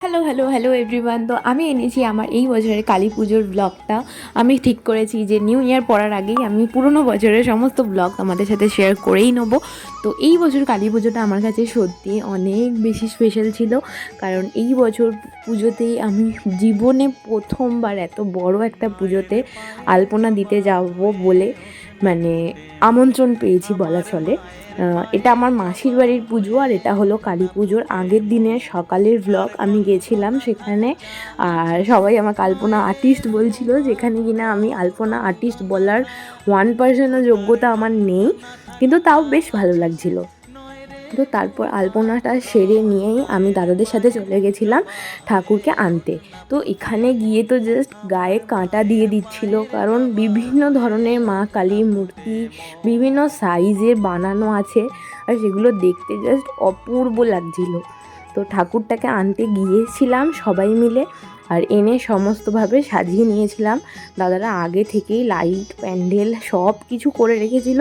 Hello hello hello everyone. তো আমি এনেছি আমার এই বছরের কালী পুজোর ব্লগটা। আমি ঠিক করেছি যে নিউ ইয়ার পড়ার আগেই আমি পুরনো বছরের সমস্ত ব্লগ আমাদের সাথে শেয়ার করেই নেবো। তো এই বছর কালী পুজোটা আমার কাছে সত্যি অনেক বেশি স্পেশাল ছিল, কারণ এই বছর পুজোতেই আমি জীবনে প্রথমবার এত বড় একটা পুজোতে আলপনা দিতে যাব বলে মানে আমন্ত্রণ পেয়েছি বলা চলে। এটা আমার মাসির বাড়ির পুজো, আর এটা হলো কালী পুজোর আগের দিনের সকালের ব্লগ। আমি গেছিলাম সেখানে, আর সবাই আমাকে আলপনা আর্টিস্ট বলছিল, যেখানে কিনা আমি আলপনা আর্টিস্ট বলার 1%ও যোগ্যতা আমার নেই, কিন্তু তাও বেশ ভালো লাগছিলো। তো তারপর আলপনাটা সেরে নিয়েই আমি দাদাদের সাথে চলে গেছিলাম ঠাকুরকে আনতে। তো এখানে গিয়ে তো জাস্ট গায়ে কাঁটা দিয়ে দিচ্ছিল, কারণ বিভিন্ন ধরনের মা কালীর মূর্তি বিভিন্ন সাইজের বানানো আছে, আর সেগুলো দেখতে জাস্ট অপূর্ব লাগছিল। তো ঠাকুরটাকে আনতে গিয়েছিলাম সবাই মিলে, আর এনে সমস্তভাবে সাজিয়ে নিয়েছিলাম। দাদারা আগে থেকেই লাইট প্যান্ডেল সব কিছু করে রেখেছিল,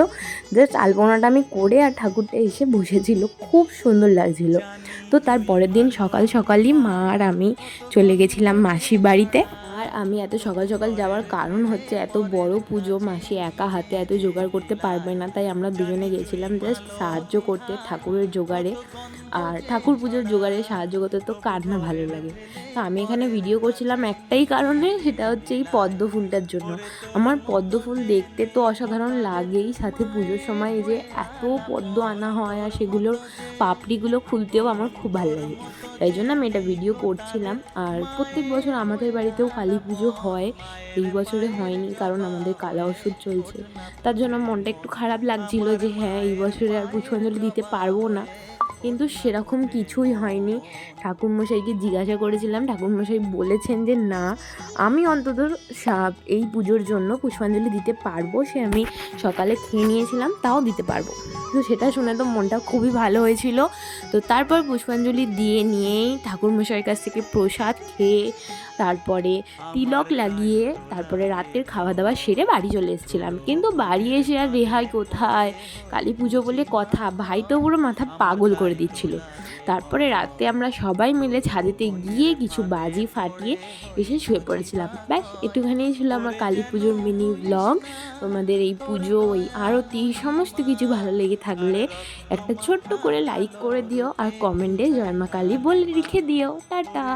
জাস্ট আলপনাটা আমি করে আর ঠাকুরটা এসে বসেছিল, খুব সুন্দর লাগছিল। তো তার পরের দিন সকাল সকালই মা আর আমি চলে গেছিলাম মাসির বাড়িতে। আর আমি এত সকাল সকাল যাওয়ার কারণ হচ্ছে, এত বড় পুজো মাসি একা হাতে এত জোগাড় করতে পারবে না, তাই আমরা দুজনে গেছিলাম জাস্ট সাহায্য করতে ঠাকুরের জোগাড়ে। আর ঠাকুর পুজোর জোগাড়ে সাহায্য করতে তো কার না ভালো লাগে। তো আমি এখানে ভিডিও করছিলাম একটাই কারণে, সেটা হচ্ছে এই পদ্ম ফুলটার জন্য। আমার পদ্ম ফুল দেখতে তো অসাধারণ লাগেই, সাথে পুজোর সময় এই যে এত পদ্ম আনা হয় আর সেগুলোর পাপড়িগুলো খুলতেও আমার খুব ভালো লাগে, তাই জন্য আমি এটা ভিডিও করছিলাম। আর প্রত্যেক বছর আমাদের বাড়িতেও কালী পুজো হয়, এই বছরে হয়নি কারণ আমাদের কালা ওষুধ চলছে, তার জন্য মনটা একটু খারাপ লাগছিল যে হ্যাঁ এই বছরে আর পুষ্পাঞ্জলি দিতে পারবো না। কিন্তু সেরকম কিছুই হয়নি। ঠাকুরমশাইকে জিজ্ঞাসা করেছিলাম, ঠাকুরমশাই বলেছেন যে না, আমি অন্তত এই পুজোর জন্য পুষ্পাঞ্জলি দিতে পারবো, সে আমি সকালে খেয়ে নিয়েছিলাম তাও দিতে পারবো। তো সেটা শুনে তো মনটা খুবই ভালো হয়েছিল। তো তারপর পুষ্পাঞ্জলি দিয়ে নিয়েই ঠাকুরমশাইয়ের কাছ থেকে প্রসাদ খেয়ে তারপরে তিলক লাগিয়ে তারপরে রাতের খাওয়া দাওয়া সেরে বাড়ি চলে এসেছিলাম। কিন্তু বাড়ি এসে আর রেহাই কোথায়, কালী পুজো বলে কথা, ভাই তো পুরো মাথা পাগল করে দিচ্ছিল। তারপরে রাতে আমরা সবাই মিলে ছাদেতে গিয়ে কিছু বাজি ফাটিয়ে এসে শুয়ে পড়েছিলাম। ব্যাস একটুখানিই ছিল আমার কালী পুজোর মিনি ব্লগ। তোমাদের এই পুজো, ওই আরতি সমস্ত কিছু ভালো লেগে থাকলে একটা ছোট্ট করে লাইক করে দিও, আর কমেন্টে জয় মা কালী বলে লিখে দিও। টাটা।